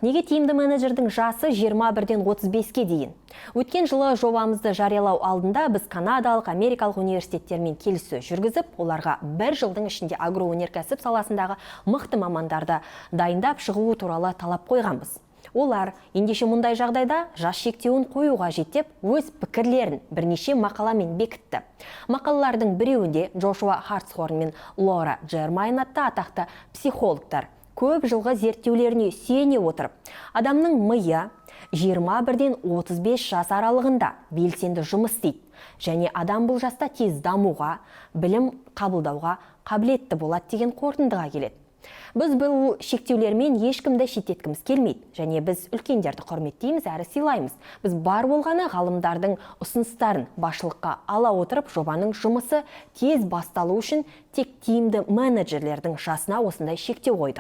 неге тиімді менеджердің жасы 21-ден 35-ке дейін? Өткен жылы жобамызды жариялау алдында біз канадалық, америкалық университеттермен келіссөз жүргізіп, оларға бір жылдың ішінде агроөнеркәсіп саласындағы мықты мамандарды дайындап шығуы туралы талап қойғанбыз. Олар ендеше мұндай жағдайда жас шектеуін қоюға жеттеп, өз пікірлерін бірнеше мақаламен бекітті. Мақалалардың біреуінде Джошуа Хартсхорн мен Лора Джермайн атты атақты психологтар көп жылғы зерттеулеріне сүйене отырып, адамның миы 21-ден 35 жас аралығында белсенді жұмыс істейді, және адам бұл жаста тез дамуға, білім қабылдауға қабілетті болады деген қорытындыға келеді. Біз бұл шектеулермен ешкімді шеттеткіміз келмейді, және біз үлкендерді құрметтейміз әрі сыйлаймыз. Біз бар болғаны ғалымдардың ұсыныстарын басшылыққа ала отырып, жобаның жұмысы тез басталу үшін тек тиімді менеджерлердің жасына осындай шектеу қойдық.